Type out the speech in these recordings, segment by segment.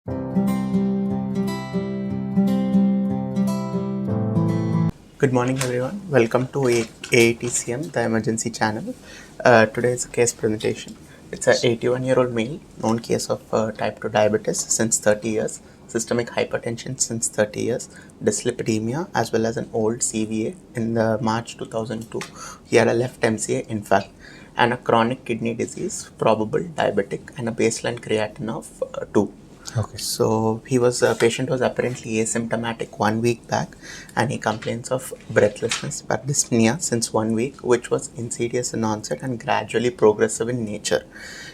Good morning, everyone. Welcome to AETCM, the emergency channel. Today's case presentation. It's an 81-year-old male, known case of type 2 diabetes since 30 years, systemic hypertension since 30 years, dyslipidemia, as well as an old CVA in the March 2002. He had a left MCA infarct and a chronic kidney disease, probable diabetic, and a baseline creatinine of 2. Okay. So patient was apparently asymptomatic 1 week back, and he complains of breathlessness but dyspnea since 1 week, which was insidious in onset and gradually progressive in nature.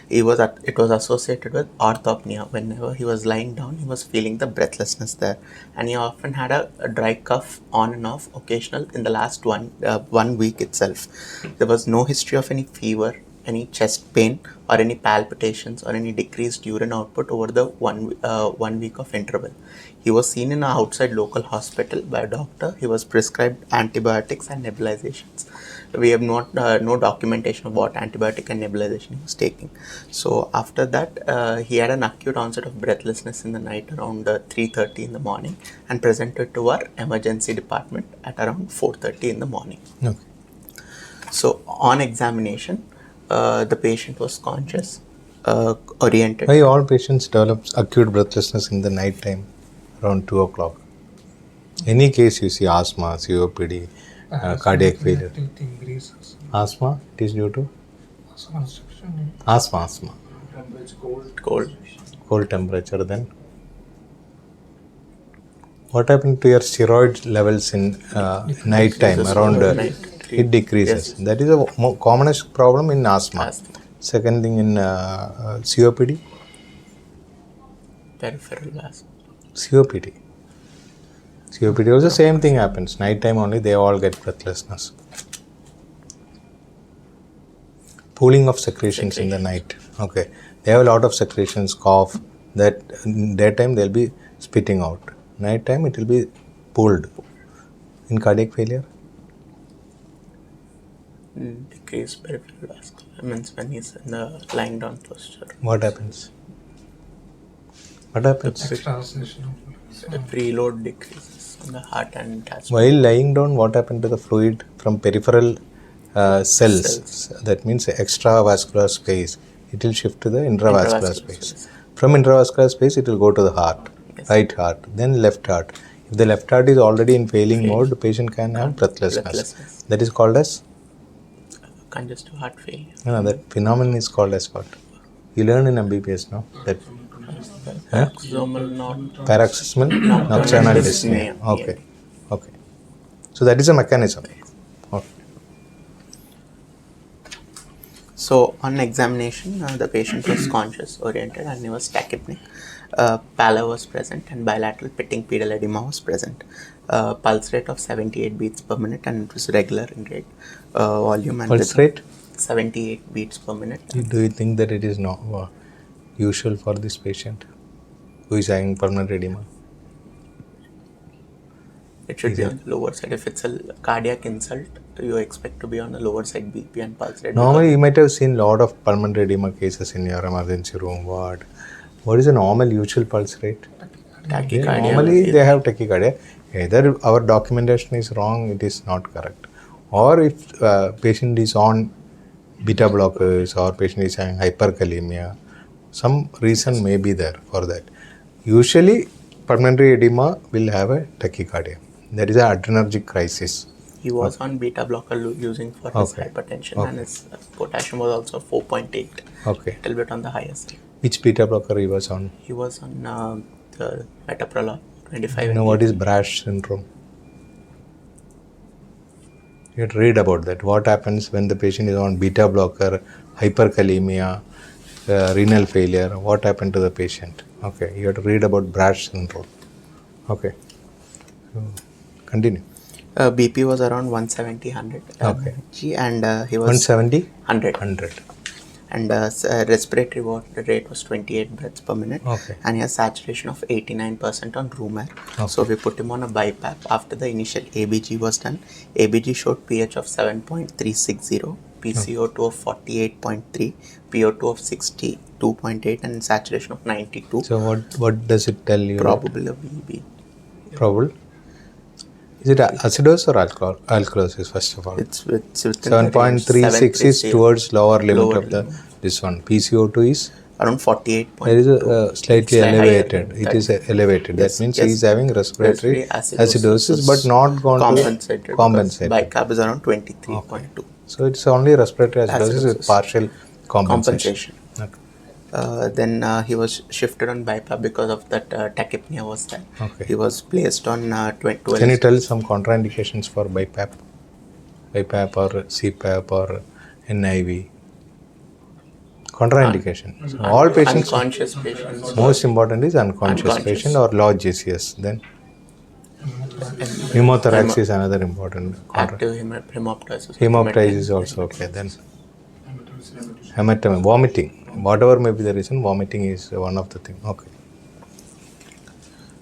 It was associated with orthopnea. Whenever he was lying down, he was feeling the breathlessness there, and he often had a dry cough on and off, occasional in the last 1 week itself. There was no history of any fever, any chest pain, or any palpitations, or any decreased urine output over the 1 week of interval. He was seen in an outside local hospital by a doctor. He was prescribed antibiotics and nebulizations. We have no documentation of what antibiotic and nebulization he was taking. So after that, he had an acute onset of breathlessness in the night around 3:30 in the morning, and presented to our emergency department at around 4:30 in the morning. Okay. So on examination, the patient was conscious, oriented. Why all patients develop acute breathlessness in the night time around 2 o'clock? Any case you see asthma, COPD, cardiac failure. Asthma, it is due to? Asthma. Cold temperature then. What happened to your steroid levels in night time around? It decreases. Yes. That is a commonest problem in asthma. Second thing in COPD. Peripheral asthma. COPD also same thing happens. Night time only they all get breathlessness. Pooling of secretions in the night. Okay. They have a lot of secretions, cough. That in daytime they'll be spitting out. Night time it will be pooled. In cardiac failure? Decreased peripheral asthma. Means when he's in the lying down posture. What happens? The preload decreases on the heart and catch. While lying down, what happened to the fluid from peripheral cells? That means extravascular space. It will shift to the intravascular space. From intravascular space, it will go to the heart, yes. Right heart, then left heart. If the left heart is already in failing mode, the patient can have breathlessness. That is called as? Congestive heart failure. No, that phenomenon is called as what? You learn in MBBS, no? That paroxysmal nocturnal dyspnea. Okay. So that is a mechanism. Okay. So on examination, the patient was conscious, oriented, and he was tachypneic. Pallor was present, and bilateral pitting pedal edema was present. Pulse rate of 78 beats per minute, and it was regular in rate. Volume and pulse rate? 78 beats per minute. Do you think that it is not usual for this patient who is having pulmonary edema? It should be on the lower side. If it's a cardiac insult, you expect to be on the lower side BP and pulse rate. Normally, you might have seen a lot of pulmonary edema cases in your emergency room ward. What is a normal usual pulse rate? Tachycardia. Normally, they have tachycardia. Either our documentation is wrong, it is not correct. Or if patient is on beta blockers or patient is having hyperkalemia, some reason may be there for that. Usually, pulmonary edema will have a tachycardia. That is an adrenergic crisis. He was on beta blocker using for his hypertension, and his potassium was also 4.8. Okay. A little bit on the higher side. Which beta blocker he was on? He was on the metoprolol 25. What is Brash syndrome? You have to read about that. What happens when the patient is on beta blocker, hyperkalemia, renal failure? What happened to the patient? Okay, you have to read about Brash syndrome. Okay, so continue. BP was around 170/100. Okay. And he was 170? 100. And respiratory rate was 28 breaths per minute. Okay. And he has saturation of 89% on room air. Okay. So we put him on a BiPAP. After the initial ABG was done, ABG showed pH of 7.360. PCO2 of 48.3, PO2 of 62.8, and saturation of 92. So what does it tell you? Probable of EB. Probable. Is it acidosis or alkalosis first of all? It's within 7.36 is towards lower limit of the this one. PCO2 is around 48. There is a slightly elevated. It is elevated. Yes, that means yes. he is having respiratory acidosis, but not gone compensated. Compensated. Bicarb is around 23.2. Okay. So it's only respiratory acidosis with partial compensation. Okay. Then he was shifted on BiPAP because of that tachypnea was there. Okay. He was placed on 12. Can you tell some contraindications for BiPAP? BiPAP or CPAP or NIV? Contraindication. So all patients. Unconscious patients. Most important is unconscious patient or low GCS. Then pneumothorax is another important. Active hemoptysis. Hemoptysis is also okay. Then hematoma, vomiting. Whatever may be the reason, vomiting is one of the things. Okay.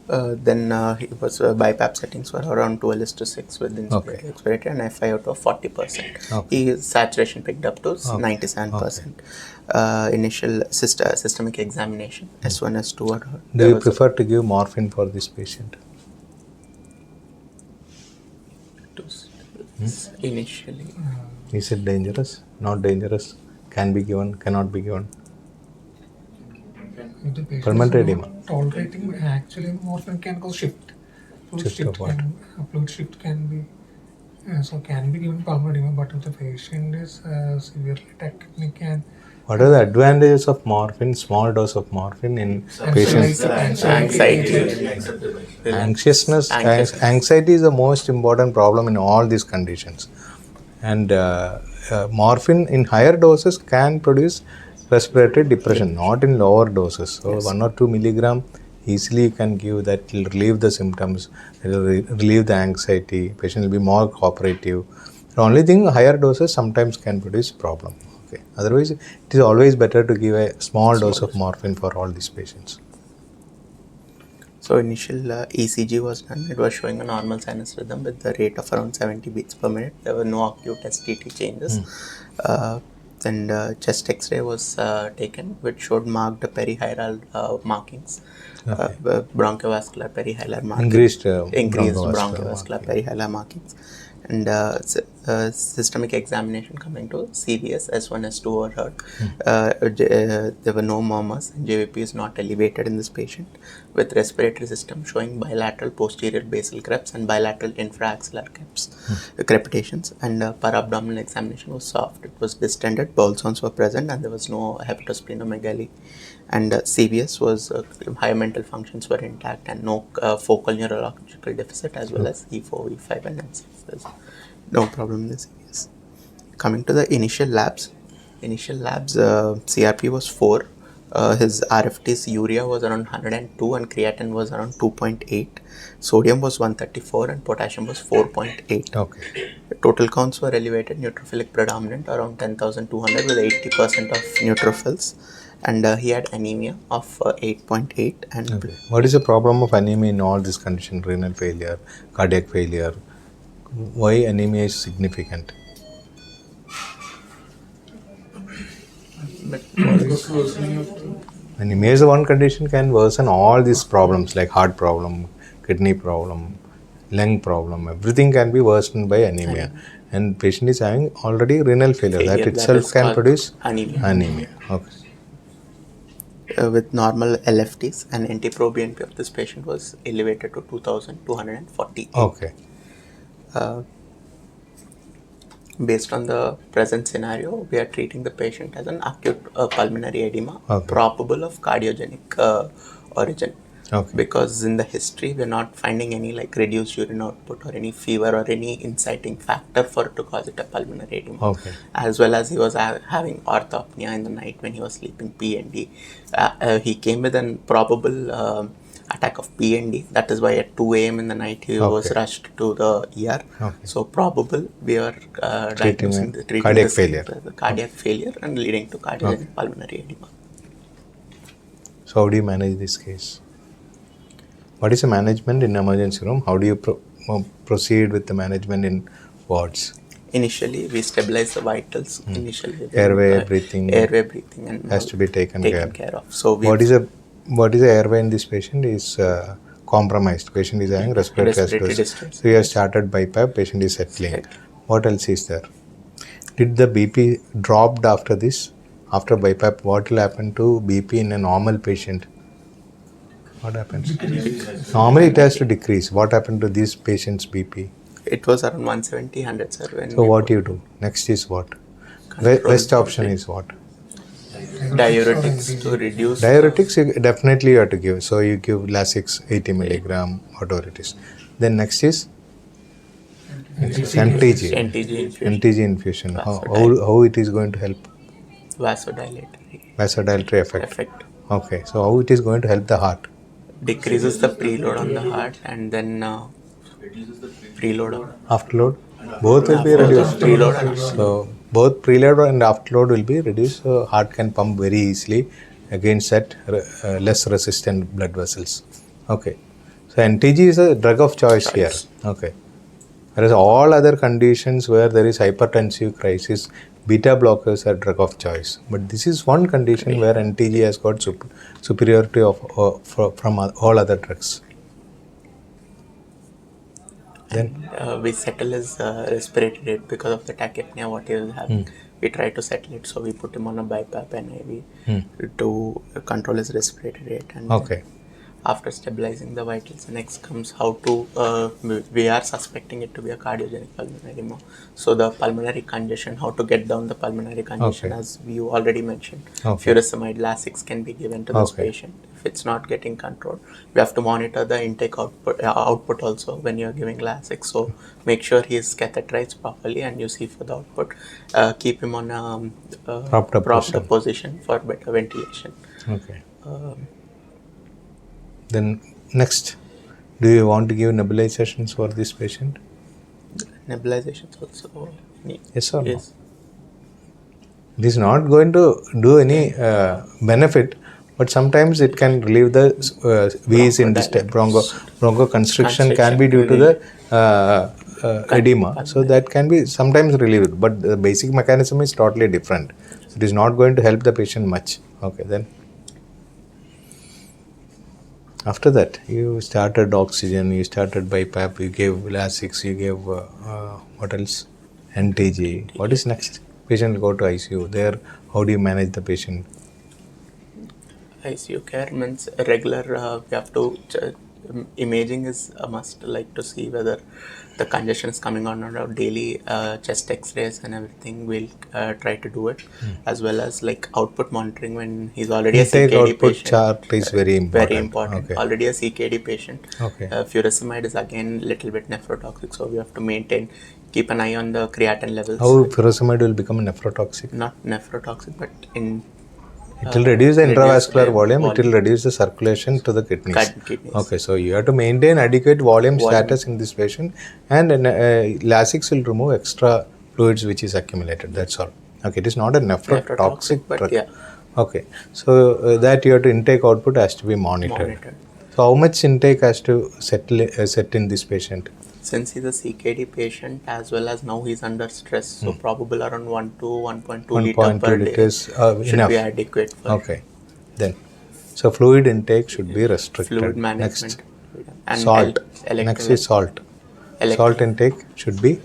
Then he was BiPAP settings were around 12:6 with expiratory and FiO2 of 40%. Okay. His saturation picked up to 97%. Initial systemic examination, S1, S2. Do you prefer to give morphine for this patient? Initially. Is it dangerous? Not dangerous? Can be given? Cannot be given? Pulmonary edema. Tolerating, actually morphine can cause shift. Fluid shift can be can be given pulmonary edema, but if the patient is severely tachypneic and what are the advantages of morphine, small dose of morphine in patients? Anxiety. Anxiousness. Anxiety is the most important problem in all these conditions. And morphine in higher doses can produce respiratory depression, not in lower doses. So 1 or 2 milligram easily you can give, that will relieve the symptoms, it will relieve the anxiety, patient will be more cooperative. The only thing, higher doses sometimes can produce problem. Okay. Otherwise, it is always better to give a small dose of morphine for all these patients. So initial ECG was done. It was showing a normal sinus rhythm with the rate of around 70 beats per minute. There were no acute STT changes. And chest X-ray was taken, which showed marked perihilar markings, bronchiovascular perihilar markings, increased bronchiovascular perihilar markings, and systemic examination coming to CVS, S1, S2 were heard. There were no murmurs, and JVP is not elevated in this patient, with respiratory system showing bilateral posterior basal creps and bilateral infraaxillary crepitations, and parabdominal examination was soft. It was distended, bowel sounds were present, and there was no hepatosplenomegaly. And CVS was higher mental functions were intact and no focal neurological deficit, as well as E4, E5, and M6. No problem in the CVS. Coming to the initial labs, CRP was 4. His RFT's urea was around 102 and creatinine was around 2.8. Sodium was 134 and potassium was 4.8. Okay. Total counts were elevated, neutrophilic predominant around 10,200 with 80% of neutrophils. And he had anemia of 8.8. And what is the problem of anemia in all these conditions? Renal failure, cardiac failure. Why anemia is significant? Anemia is one condition can worsen all these problems like heart problem, kidney problem, lung problem. Everything can be worsened by anemia. And patient is having already renal failure. That itself can produce anemia. Okay. With normal LFTs, and NT-proBNP of this patient was elevated to 2,248. Okay. Based on the present scenario, we are treating the patient as an acute pulmonary edema, probable of cardiogenic origin. Okay. Because in the history, we are not finding any like reduced urine output or any fever or any inciting factor for it to cause it a pulmonary edema. Okay. As well as he was having orthopnea in the night when he was sleeping PND. He came with a probable attack of PND. That is why at 2 a.m. in the night he was rushed to the ER. Okay. So probable we are treating cardiac failure. Cardiac failure and leading to cardiogenic pulmonary edema. So how do you manage this case? What is the management in emergency room? How do you proceed with the management in wards? Initially, we stabilize the vitals. Initially, Airway, breathing and has all to be taken care of. So What is the airway in this patient is compromised. Patient is having respiratory respiratory acidosis. distress. So you have started BiPAP. Patient is settling. What else is there? Did the BP dropped after this? After BiPAP, what will happen to BP in a normal patient? What happens? Normally it has to decrease. What happened to this patient's BP? It was around 170, 100, sir. So what you do? Next is what? Best option is what? Diuretics to reduce. Diuretics you definitely you have to give. So you give Lasix 80 milligram, whatever it is. Then next is NTG. NTG infusion. How it is going to help? Vasodilatory effect. Okay. So how it is going to help the heart? Decreases the preload on the heart and then preload on afterload. Both will be reduced. Preload. So both preload and afterload will be reduced. So heart can pump very easily against that less resistant blood vessels. Okay. So NTG is a drug of choice here. Okay. Whereas all other conditions where there is hypertensive crisis, beta blockers are drug of choice. But this is one condition where NTG has got superiority from all other drugs. Then we settle his respiratory rate because of the tachypnea what he was having. We try to settle it, so we put him on a BiPAP and IV to control his respiratory rate. And after stabilizing the vitals, next comes how to, we are suspecting it to be a cardiogenic pulmonary edema. So the pulmonary congestion, how to get down the pulmonary congestion, as you already mentioned. Furosemide Lasix can be given to this patient. If it's not getting controlled, we have to monitor the intake output also when you're giving Lasix. So make sure he is catheterized properly and you see for the output. Keep him on a propped up position for better ventilation. Okay. Then next, do you want to give nebulizations for this patient? Nebulizations also. Yes or no? It is not going to do any benefit, but sometimes it can relieve the V's in this bronchoconstriction can be due to the edema. So that can be sometimes relieved, but the basic mechanism is totally different. It is not going to help the patient much. Okay, then. After that, you started oxygen, you started BiPAP, you gave Lasix, you gave what else? NTG. What is next? Patient will go to ICU. There, how do you manage the patient? ICU care means regular, we have to, imaging is a must, like to see whether the congestion is coming on or daily chest x-rays and everything. We'll try to do it, as well as like output monitoring when he's already a CKD output patient. Chart is very important. Very important. Okay. Already a CKD patient. Okay. Furosemide is again little bit nephrotoxic, so we have to keep an eye on the creatinine levels. How furosemide will become nephrotoxic? Not nephrotoxic, but it will reduce the intravascular volume, it will reduce the circulation to the kidneys. Okay, so you have to maintain adequate volume status in this patient, and Lasix will remove extra fluids which is accumulated. That's all. Okay, it is not a nephrotoxic drug. Yeah. Okay, so that you have to intake output has to be monitored. So how much intake has to set in this patient? Since he's a CKD patient, as well as now he's under stress, so probable around 1 to 1.2 liter per day should enough. be adequate for okay. Then, so fluid intake should be restricted. Fluid management. Next, and salt. Next is salt. Salt intake should be.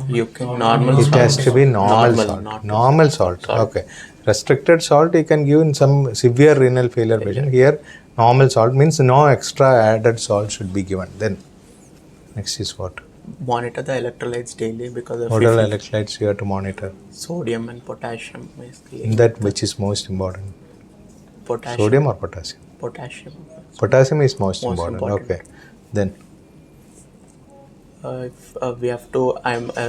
You can normal. It salt. has to be normal salt. Normal salt. Okay. Restricted salt you can give in some severe renal failure patient. Here, normal salt means no extra added salt should be given. Then, next is what? Monitor the electrolytes daily because of what are electrolytes you have to monitor? Sodium and potassium. Basically. In that, which is most important? Potassium. Sodium or potassium? Potassium. Potassium is most important. Okay. Then. If we have to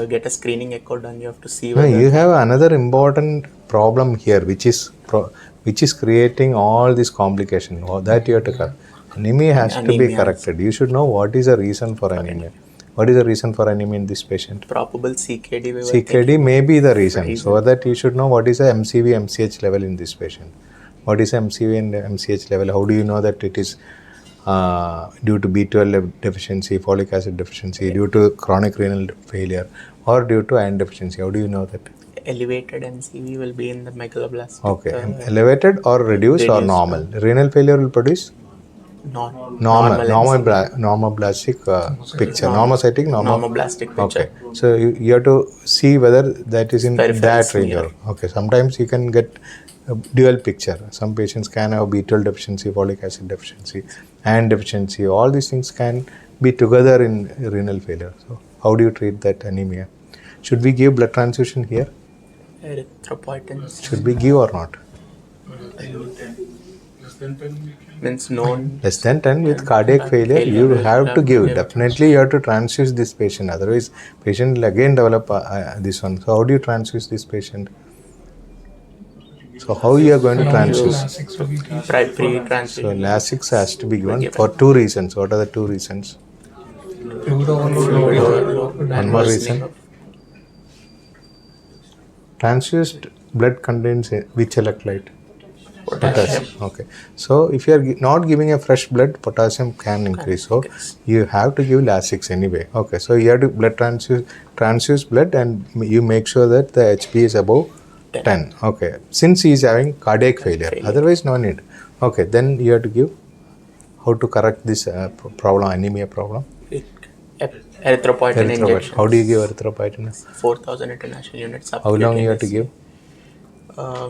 get a screening echo done, you have to see whether you have another important problem here, which is creating all these complications. That you have to correct. Anemia has to be corrected. You should know what is the reason for anemia. What is the reason for anemia in this patient? Probable CKD. CKD may be the reason. So that you should know what is the MCV, MCH level in this patient. What is MCV and MCH level? How do you know that it is due to B12 deficiency, folic acid deficiency, due to chronic renal failure, or due to iron deficiency? How do you know that? Elevated MCV will be in the megaloblastic. Okay, elevated or reduced or reduced, normal? Renal failure will produce normal MCV. normoblastic picture, Normal. normocytic, Normoblastic picture. Okay, so you have to see whether that is in Peripheral that range smear. or okay. Sometimes you can get a dual picture. Some patients can have B12 deficiency, folic acid deficiency, iron deficiency. All these things can be together in renal failure. So how do you treat that anemia? Should we give blood transfusion here? Erythropoietin Should we give or not? means known. Less than 10 with cardiac failure, you have to give. Definitely you have to transfuse this patient. Otherwise, patient will again develop this one. So how do you transfuse this patient? So how you are going to transfuse? Pre-transfusion. So Lasix has to be given for two reasons. What are the two reasons? Fluid overload. One more reason. Transfused blood contains which electrolyte? Potassium. Okay. So if you are not giving a fresh blood, potassium can increase. So you have to give Lasix anyway. Okay. So you have to blood transfuse blood, and you make sure that the HP is above 10. Okay. Since he is having cardiac failure. Otherwise no need. Okay. Then you have to give. How to correct this problem, anemia problem? Erythropoietin injection. How do you give erythropoietin? 4,000 international units. How long you have to give? Uh,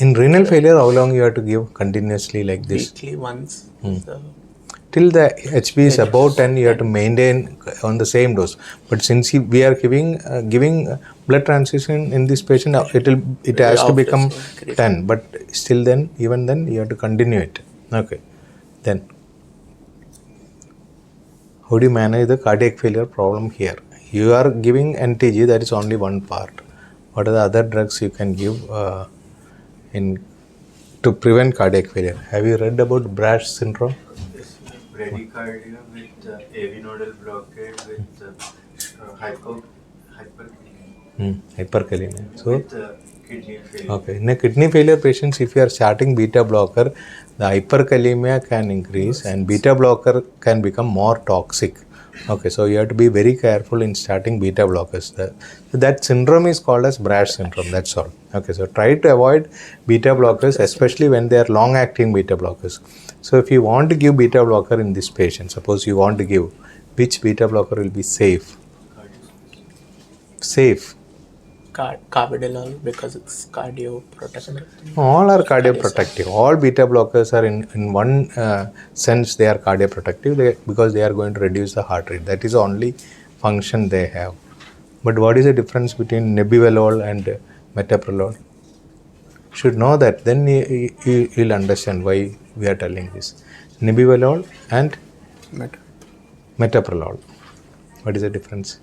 In renal failure, how long you have to give continuously like this? Weekly once. Till the HB is above 10, you have to maintain on the same dose. But since we are giving blood transfusion in this patient, it has to become 10. But still then, even then, you have to continue it. Okay. Then, how do you manage the cardiac failure problem here? You are giving NTG, that is only one part. What are the other drugs you can give to prevent cardiac failure? Have you read about Brash syndrome? Yes, bradycardia with AV nodal blockade with Hyperkalemia. So, with kidney failure. okay. In a kidney failure patients, if you are starting beta blocker, the hyperkalemia can increase and beta blocker can become more toxic. Okay, so you have to be very careful in starting beta blockers. That syndrome is called as Brash syndrome, that's all. Okay, so try to avoid beta blockers, especially when they are long-acting beta blockers. So if you want to give beta blocker in this patient, suppose you want to give, which beta blocker will be safe? Safe. Carvedilol, because it's cardioprotective. All are cardioprotective. All beta blockers are in one sense they are cardioprotective because they are going to reduce the heart rate. That is the only function they have. But what is the difference between nebivolol and metoprolol? Should know that. Then you'll understand why we are telling this. Nebivolol and metoprolol. What is the difference?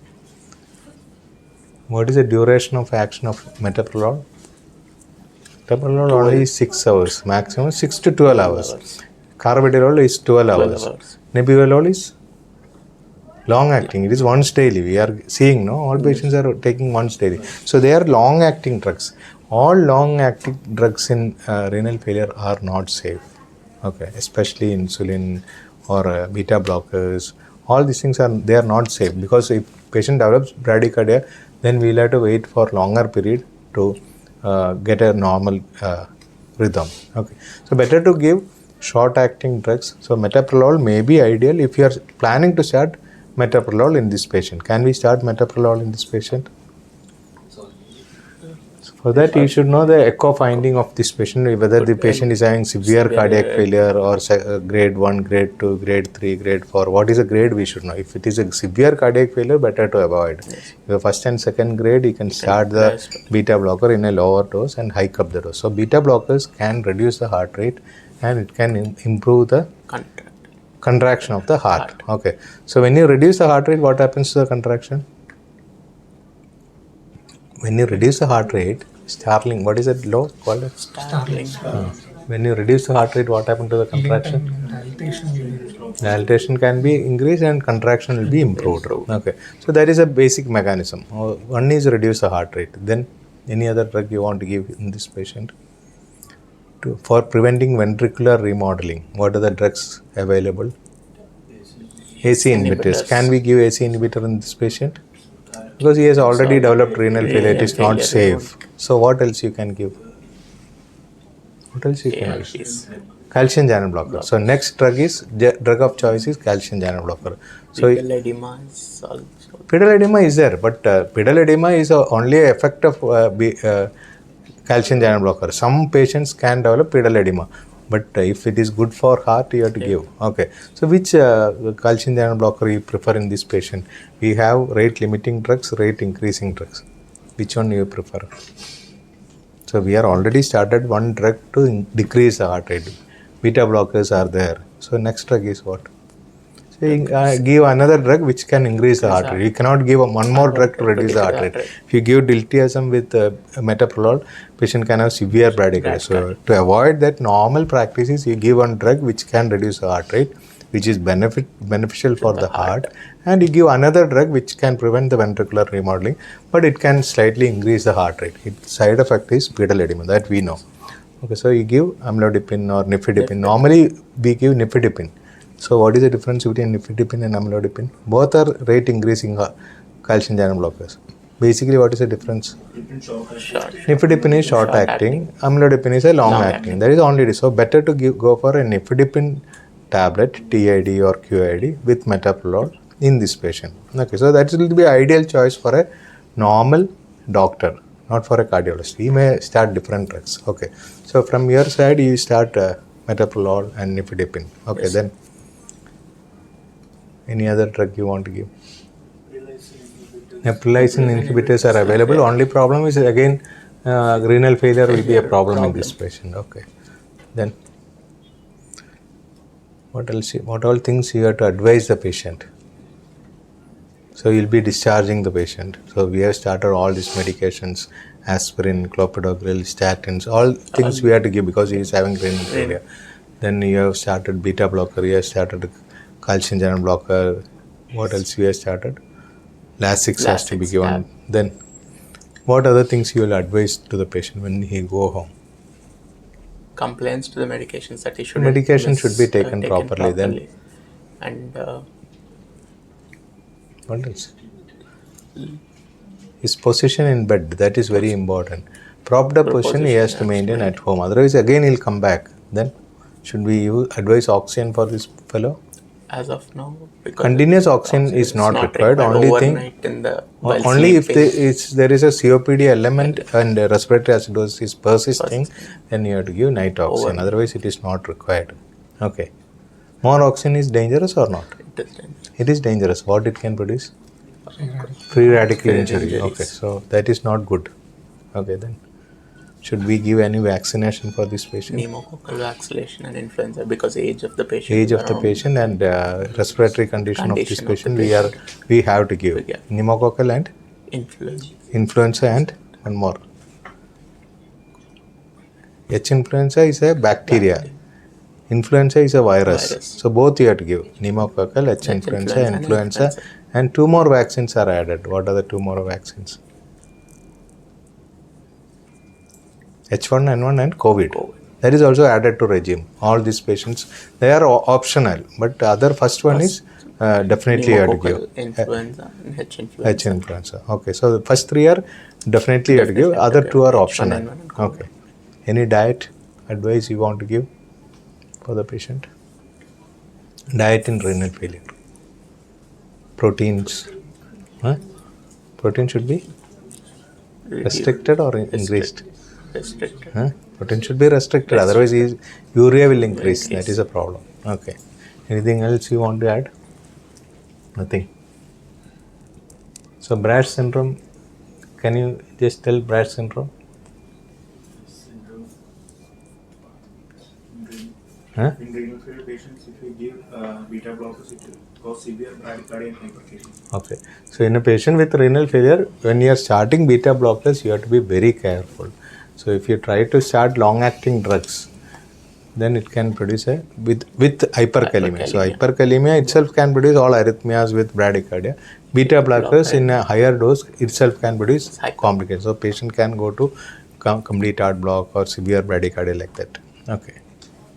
What is the duration of action of metoprolol? Metoprolol only is 6 hours, maximum 6 to 12 hours. Carvedilol is 12 hours. Nebivolol is long acting. It is once daily. We are seeing, no? All patients are taking once daily. So they are long acting drugs. All long acting drugs in renal failure are not safe. Okay, especially insulin or beta blockers. All these things are not safe because if patient develops bradycardia, then we'll have to wait for longer period to get a normal rhythm. Okay, so better to give short acting drugs. So metoprolol may be ideal if you are planning to start metoprolol in this patient. Can we start metoprolol in this patient? For that, you should know the echo finding of this patient, whether the patient is having severe cardiac failure or grade 1, grade 2, grade 3, grade 4. What is a grade we should know. If it is a severe cardiac failure, better to avoid. If the first and second grade, you can start the beta blocker in a lower dose and hike up the dose. So beta blockers can reduce the heart rate and it can improve the contraction of the heart. Okay. So when you reduce the heart rate, what happens to the contraction? When you reduce the heart rate, startling, what is that law called? Startling. When you reduce the heart rate, what happens to the contraction? Dilatation can be increased and contraction will be improved. Okay, so that is a basic mechanism. One is reduce the heart rate. Then any other drug you want to give in this patient? For preventing ventricular remodeling, what are the drugs available? AC inhibitors. Can we give AC inhibitor in this patient? Because he has already developed renal failure, it is not safe. So what else you can give? What else you can give? Calcium channel blocker. So next drug of choice is calcium channel blocker. So pedal edema is also. Pedal edema is there, but pedal edema is only an effect of calcium channel blocker. Some patients can develop pedal edema, but if it is good for heart, you have to give. Okay. So which calcium channel blocker you prefer in this patient? We have rate limiting drugs, rate increasing drugs. Which one you prefer? So we are already started one drug to decrease the heart rate. Beta blockers are there. So next drug is what? So you, give another drug which can increase the heart rate. You cannot give one more drug to reduce the heart rate. If you give diltiazem with metoprolol, patient can have severe bradycardia. So to avoid that, normal practice is you give one drug which can reduce the heart rate, which is beneficial for the heart, and you give another drug which can prevent the ventricular remodeling, but it can slightly increase the heart rate. Its side effect is pedal edema, that we know. Okay, so you give amlodipine or nifedipine. Normally we give nifedipine. So what is the difference between nifedipine and amlodipine? Both are rate increasing calcium channel blockers. Basically, what is the difference? Nifedipine is short acting, amlodipine is a long acting. That is only it. So better to go for a nifedipine tablet, TID or QID with metoprolol in this patient. Okay, so that will be ideal choice for a normal doctor, not for a cardiologist. He may start different drugs. Okay, so from your side, you start metoprolol and nifedipine. Okay, yes. Then any other drug you want to give? Neprilysin inhibitors are available. Only problem is again renal failure will be a problem in this patient. Okay, then what else? What all things you have to advise the patient? So you'll be discharging the patient. So we have started all these medications: aspirin, clopidogrel, statins, all things we have to give because he is having renal failure. Then you have started beta blocker. You have started calcium channel blocker. What else we have started? Lasix has to be given. Then what other things you will advise to the patient when he go home? Compliance to the medications that he should. Medication should be taken properly. Then and what else? His position in bed, that is very important. Propped up position he has to maintain at home. Otherwise again he'll come back. Then should we advise oxygen for this fellow? As of now, continuous oxygen is not required. Only thing, only if there is a COPD element and respiratory acidosis is persisting, then you have to give night oxygen. Otherwise, it is not required. Okay. More oxygen is dangerous or not? It is dangerous. It is dangerous. What it can produce? Free radical injury. Okay, so that is not good. Okay, then. Should we give any vaccination for this patient? Pneumococcal vaccination and influenza because age of the patient. Age of the patient and respiratory condition of this patient we have to give. Pneumococcal and influenza and one more. H influenza is a bacteria. Influenza is a virus. So both you have to give. Pneumococcal, H influenza, influenza, and two more vaccines are added. What are the two more vaccines? H1N1 and COVID. That is also added to regime. All these patients, they are optional, but the other first one is definitely you have to give. Influenza and H influenza. H influenza. Okay, so the first three are definitely you have to give. Other two are optional. Okay. Any diet advice you want to give for the patient? Diet in renal failure. Proteins. Protein should be restricted or increased? Restricted. Protein should be restricted, otherwise urea will increase. That is a problem. Okay. Anything else you want to add? Nothing. So Brad's syndrome, can you just tell Brad's syndrome? In renal failure patients, if we give beta blockers, it will cause severe bradycardia and hyperkalemia. Okay. So in a patient with renal failure, when you are starting beta blockers, you have to be very careful. So if you try to start long-acting drugs, then it can produce with hyperkalemia. So hyperkalemia itself can produce all arrhythmias with bradycardia. Beta blockers in a higher dose itself can produce complications. So patient can go to complete heart block or severe bradycardia like that. Okay.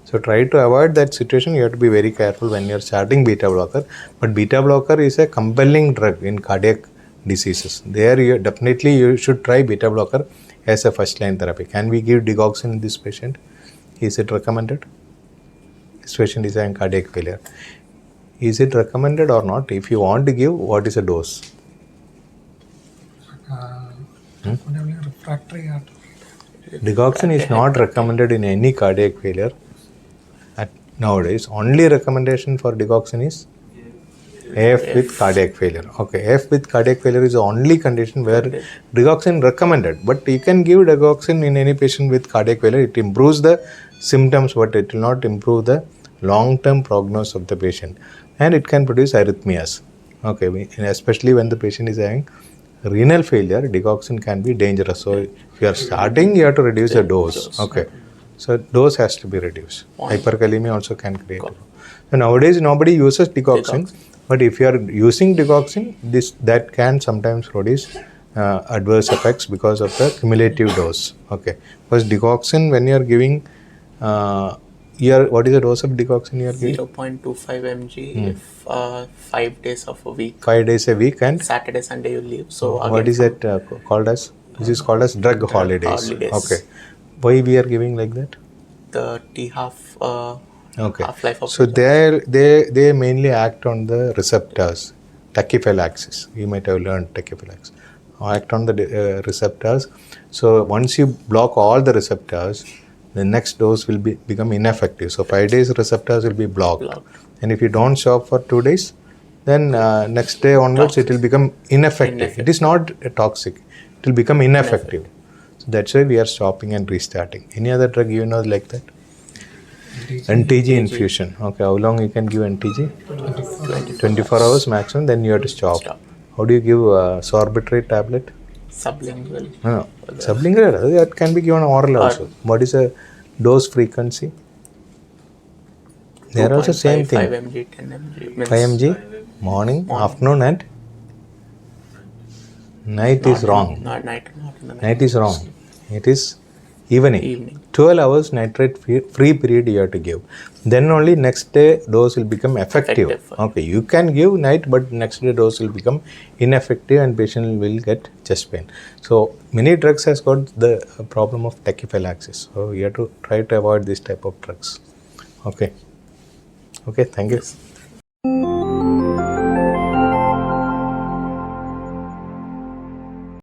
So try to avoid that situation. You have to be very careful when you are starting beta blocker. But beta blocker is a compelling drug in cardiac diseases. There you should try beta blocker as a first line therapy. Can we give digoxin in this patient? Is it recommended? This patient is having cardiac failure. Is it recommended or not? If you want to give, what is the dose? Definitely refractory heart. Digoxin is not recommended in any cardiac failure. Nowadays, only recommendation for digoxin is AF with cardiac failure. Okay, AF with cardiac failure is the only condition where digoxin recommended. But you can give digoxin in any patient with cardiac failure. It improves the symptoms, but it will not improve the long-term prognosis of the patient. And it can produce arrhythmias. Okay, especially when the patient is having renal failure, digoxin can be dangerous. So if you are starting, you have to reduce the dose. Okay. So dose has to be reduced. Hyperkalemia also can create. So nowadays nobody uses digoxin, but if you are using digoxin, that can sometimes produce adverse effects because of the cumulative dose. Okay, because digoxin when you are giving, what is the dose of digoxin you are giving? 0.25 mg if 5 days of a week. 5 days a week and Saturday, Sunday you leave. So what is it called as? This is called as drug holidays. Okay. Why we are giving like that? The T half Okay. half-life of So they mainly act on the receptors, tachyphylaxis. You might have learned tachyphylaxis. Act on the receptors. So once you block all the receptors, the next dose will become ineffective. So 5 days receptors will be blocked. And if you don't stop for 2 days, then next day onwards it will become ineffective. It is not toxic. It will become ineffective. So that's why we are stopping and restarting. Any other drug you know like that? NTG infusion. Okay, how long you can give NTG? 24 hours maximum, then you have to stop. How do you give sorbitrate tablet? Sublingual. No. Sublingual, that can be given oral also. What is the dose frequency? They are also same thing. 5 mg, 10 mg. 5 mg, morning, afternoon and night is wrong. Night is wrong. It is evening. 12 hours nitrate free period you have to give. Then only next day dose will become effective. Okay, you can give night, but next day dose will become ineffective and patient will get chest pain. So many drugs has got the problem of tachyphylaxis. So you have to try to avoid this type of drugs. Okay. Okay, thank you.